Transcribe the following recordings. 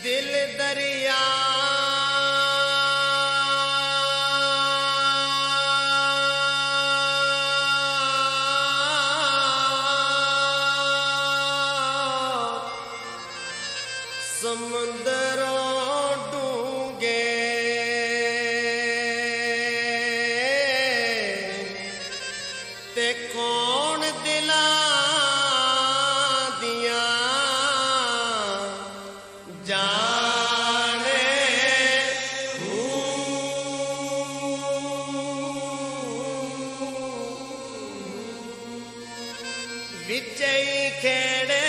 दिल दरिया समुंदरों डूंगे ते कौन दिला दिया जाने विजय खेड़े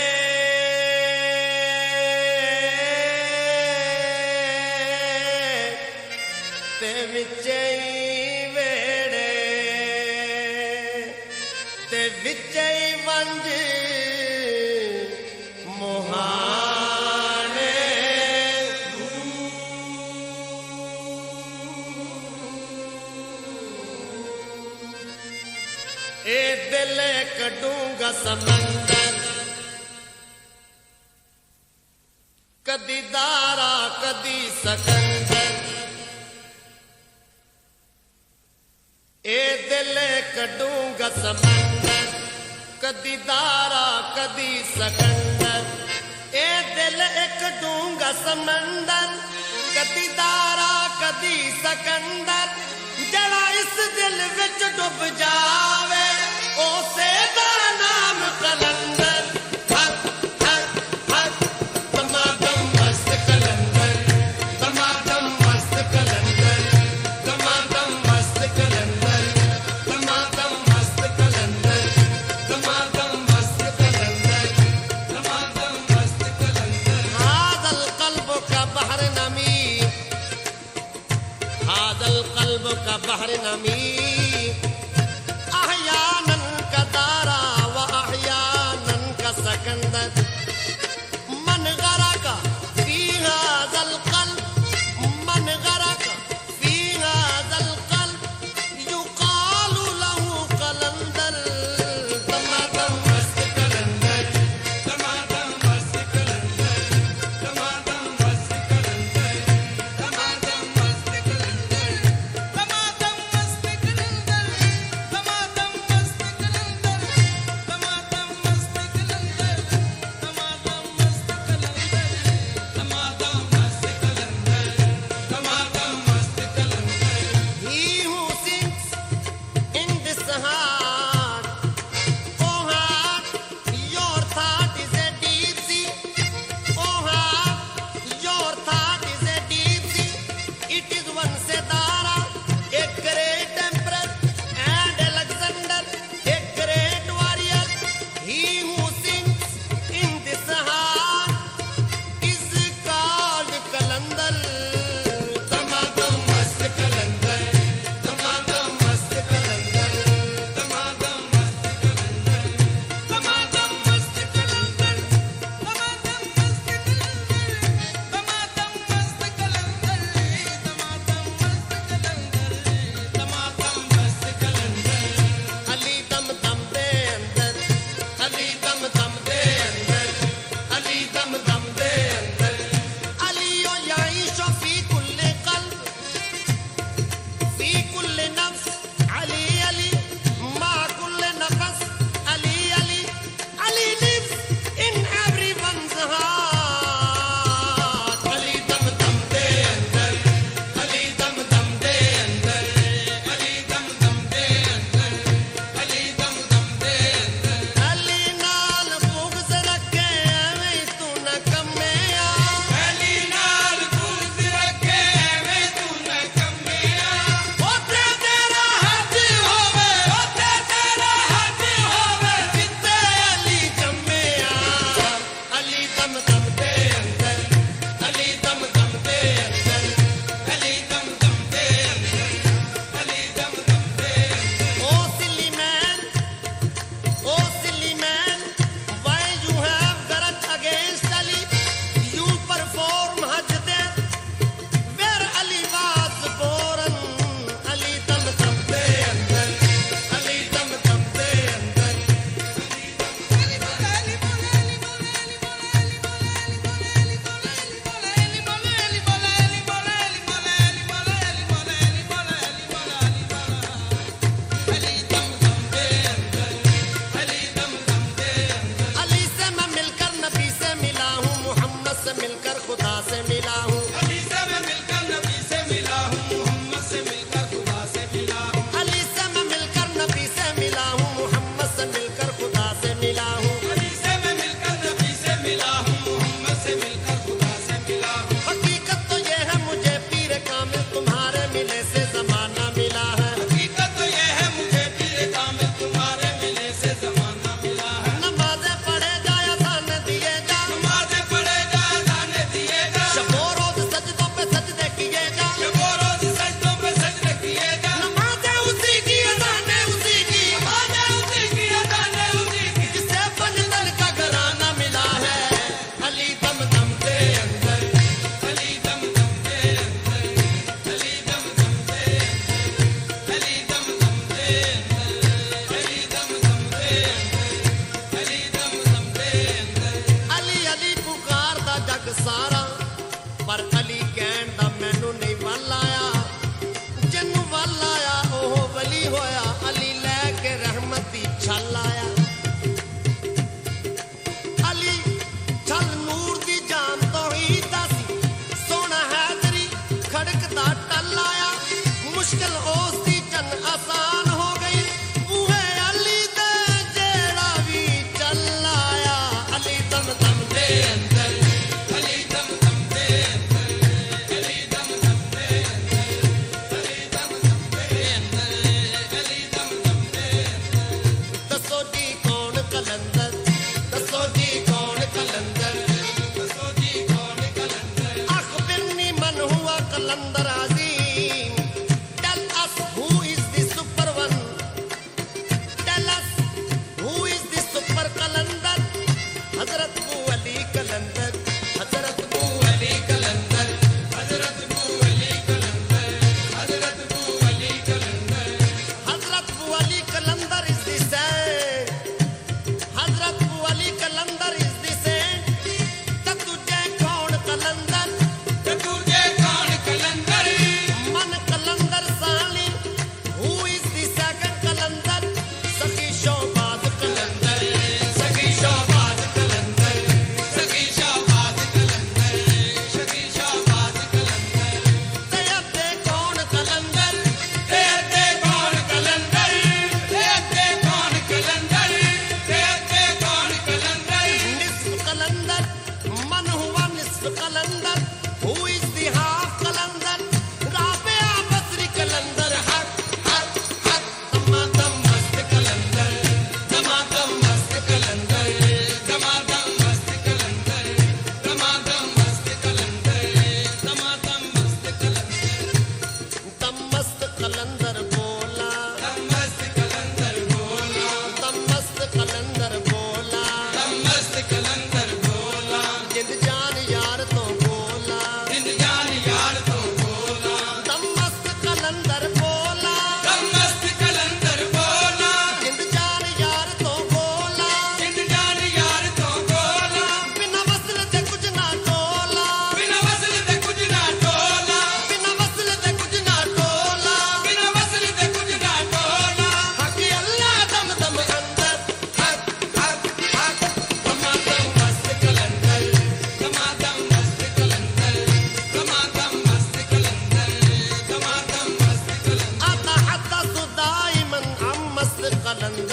ते विजय वेड़े ते विजय वंज मुहाने ए दिल कढूंगा समंदर कदी दारा कदी सकंदर ए दिल कढूंगा समंदर कदी दारा कदी सकंदर ए दिल कढूंगा समंदर कदी दारा कदी सकंदर जड़ा इस दिल विच डुब जावे उसे दा नाम कलंदर हक हक हक दमादम मस्त कलंदर दमादम मस्त कलंदर दमादम मस्त कलंदर दमादम मस्त कलंदर दमादम मस्त कलंदर दमादम मस्त कलंदर हादल कल्ब का बहर नमी हादल कल्ब का बहर नमी अहया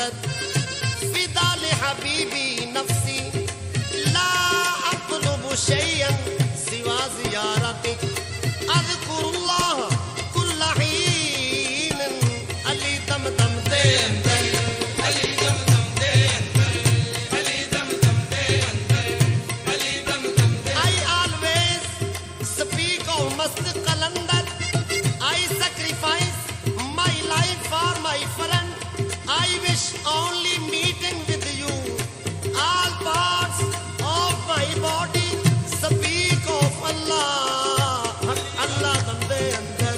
अंदर फिदा ले हबीबी नफ्सी ला अतलुबु शैयन सिवा ज़ियारतिक अज़कुरुल्लाह कुल्ल हीन अली दम दम दे अंदर अली दम दम दे अंदर अली दम दम दे अंदर अली दम दम दे I always speak of mast qalandar I sacrifice my life for my friend I wish only meeting with you all parts of my body speak of Allah Allah dam de andar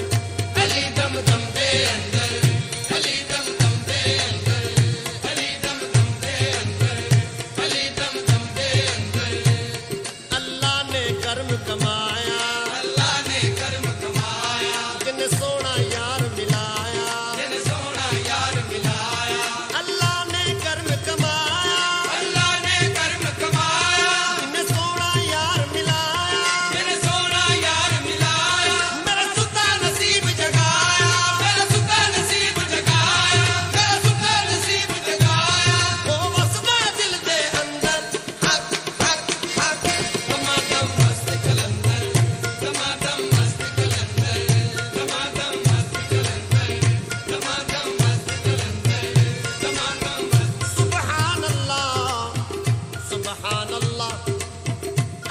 Ali dam dam de andar Ali dam dam de andar Ali dam dam de andar Ali dam dam de andar Allah ne karm kamaya Allah ne karm kamaya jin sona yaar milaya jin sona yaar milaya Allah ne karm kamaya Allah ne karm kamaya jin sona yaar milaya jin sona yaar milaya mera sutta nasib jagaya mera sutta nasib jagaya mera sutta nasib jagaya wo wasda dil de andar hak hak hak tamadam mast kalandar tamadam mast kalandar tamadam mast kalandar tamadam mast kalandar tamadam mast subhanallah subhanallah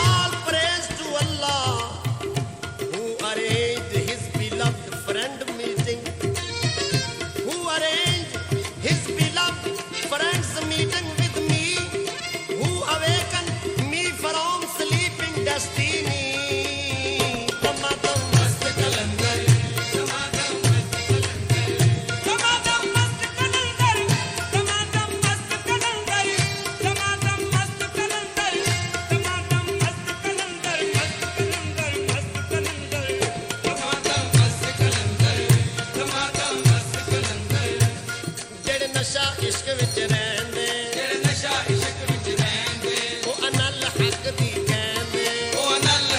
all praise to Allah who arranged his beloved friend meeting who arranged his beloved friends meeting with me who awakened me from sleeping destiny tamadam mast kalandar tamadam mast kalandar tamadam mast kalandar tamadam mast kalandar tamadam mast kalandar tamadam mast kalandar tamadam mast kalandar ਜਿਹੜੇ ਨਸ਼ਾ ਇਸ਼ਕ ਵਿੱਚ ਰਹਿੰਦੇ ਜਿਹੜੇ ਨਸ਼ਾ ਇਸ਼ਕ ਵਿੱਚ ਰਹਿੰਦੇ ਉਹ ਅਨਲ ਹੱਕ ਦੀ ਕਹਿੰਦੇ ਉਹ ਅਨਲ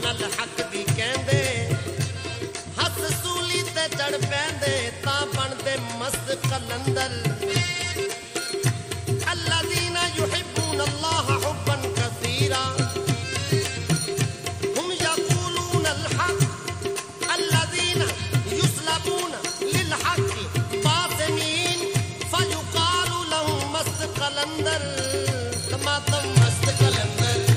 नल हक दी कहंदे हस सूली ते चढ़ पैंदे तां बनदे मस्त कलंदर अल्लज़ीना युहिब्बून अल्लाह हुब्बन कसीरा हुम यक़ूलून अल हक़ अल्लज़ीना युस्लबून लिल हक़ बातिनीन फयुक़ालु लहुम मस्त कलंदर तमातम मस्त कलंदर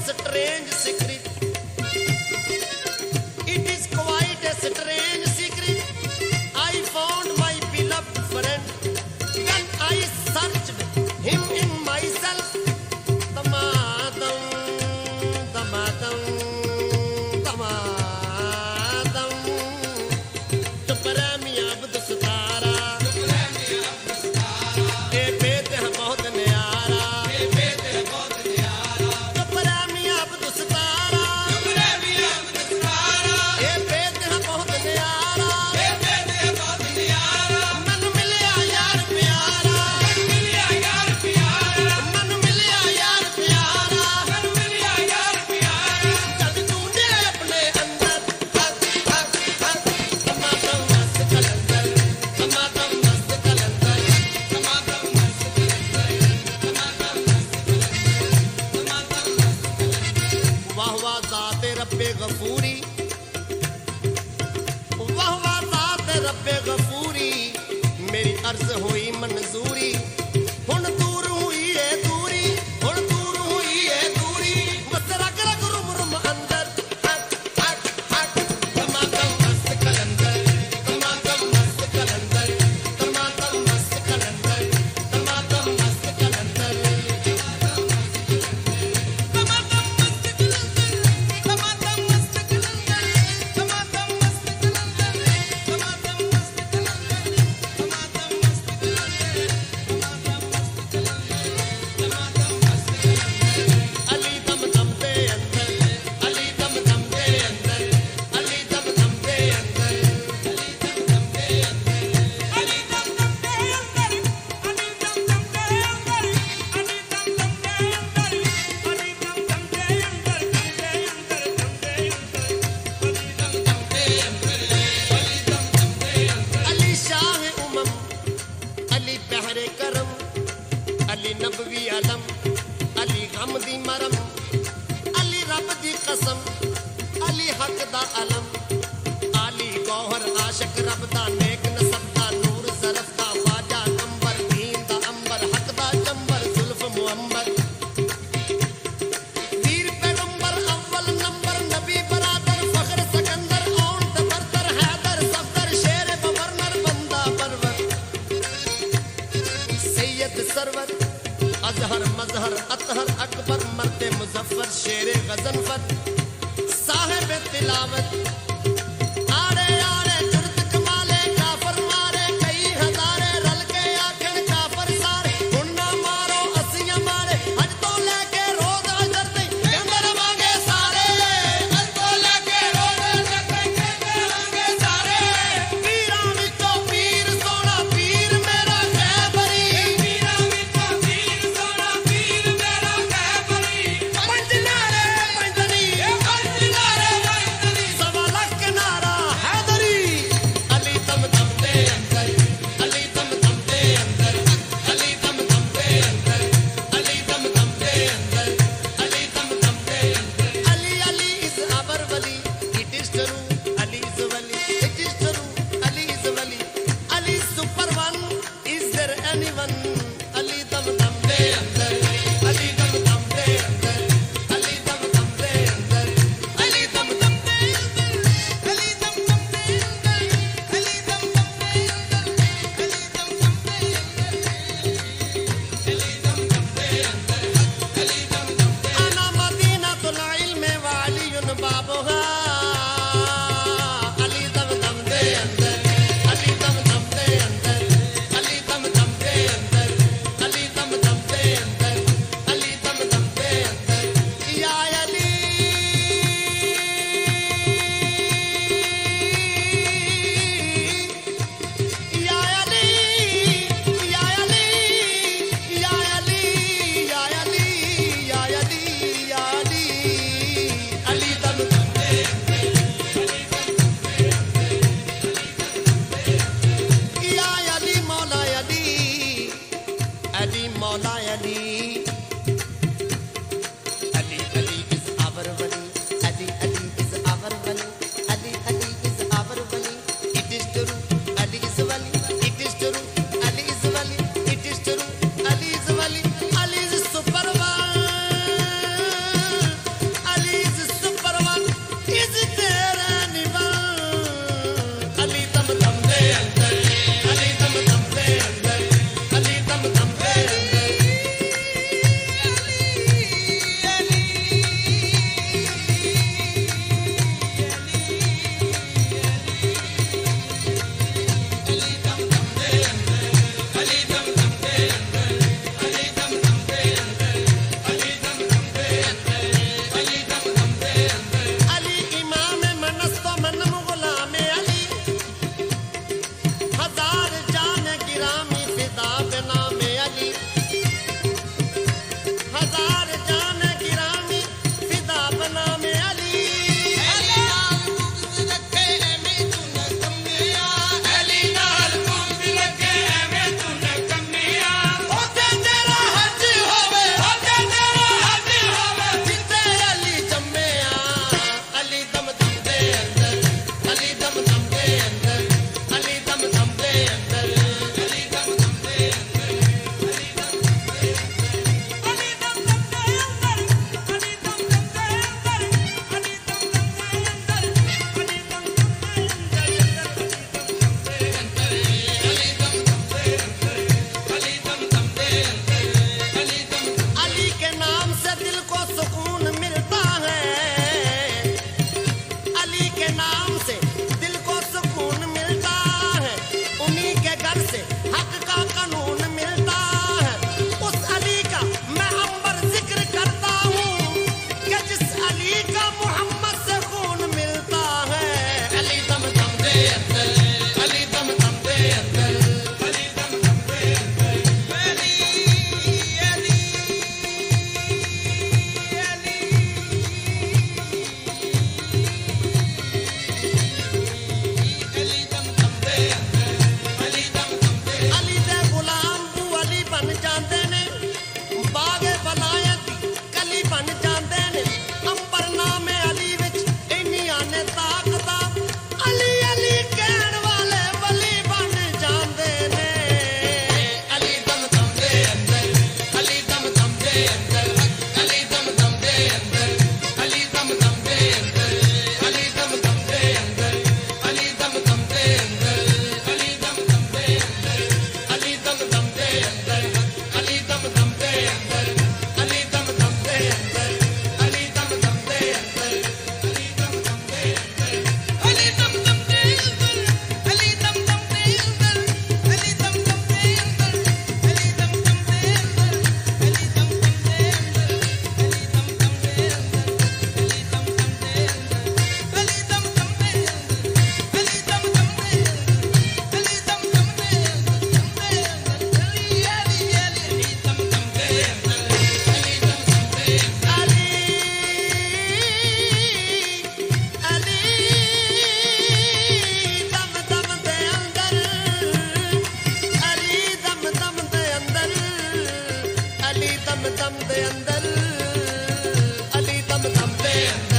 strange secret. It is quite a strange secret. I found my beloved friend when I searched him in myself. Tamadam वाह वाह ज़ात रब्बे गफूरी, वाह वाह ज़ात रब्बे गफूरी, मेरी अर्ज हुई मंजूरी, हुण दूर हुई है दूरी, हुण दूर हुई है दूरी, बस रग रग रुम रुम अंदर, हट हट हट, धमाकम मस्त कलंदर, धमाकम मस्त कलंदर, धमाकम मस्त कलंदर, धमाकम मस्त कलंदर, अली दम दम दे अंदर, अली दम दम दे अंदर, अली दम दम दे अंदर, अली दम दम दे अंदर, अली दम दम दे अंदर, अली दम दम दे अंदर, अली दम दम दे अंदर, अली दम दम दे अंदर, अली शाह उमम, अली पहरे करम, अली नबवी अलम, अली गम दी मरम, अली रब दी कसम, अली हक दा अलम, अली गौहर आशिक रब दा नेक नसब दा नूर ज़रफ दा ख्वाजा कंबर दीन दा अंबर हक दा चंबर जुल्फ मुअम्बर, वीर पैगंबर अव्वल नंबर नबी बरादर फख्र सकंदर औन तबरतर हैदर सफदर शेर बबरनर बंदा परवर, सैयद सरवर अजहर मजहर अतहर अकबर मर्दे मुजफ्फर शेर गजनफर, साहिब तिलावत, आड़े आड़े जुर्द कमाले काफर मारे, कई हजारे रल के आखिर काफर सारे, हुन्ना मारो असियां मारे, हज तो लेके रोज अजर दे कहंदर मांगे सारे, हज तो लेके रोज अजर दे कहंदर मांगे सारे, पीरां विचों पीर सोना पीर मेरा खैबरी, पीरां विचों पीर सोना पीर मेरा खैबरी, पंजनारे पंजनी, पंजनारे पंजनी, सवा yeah.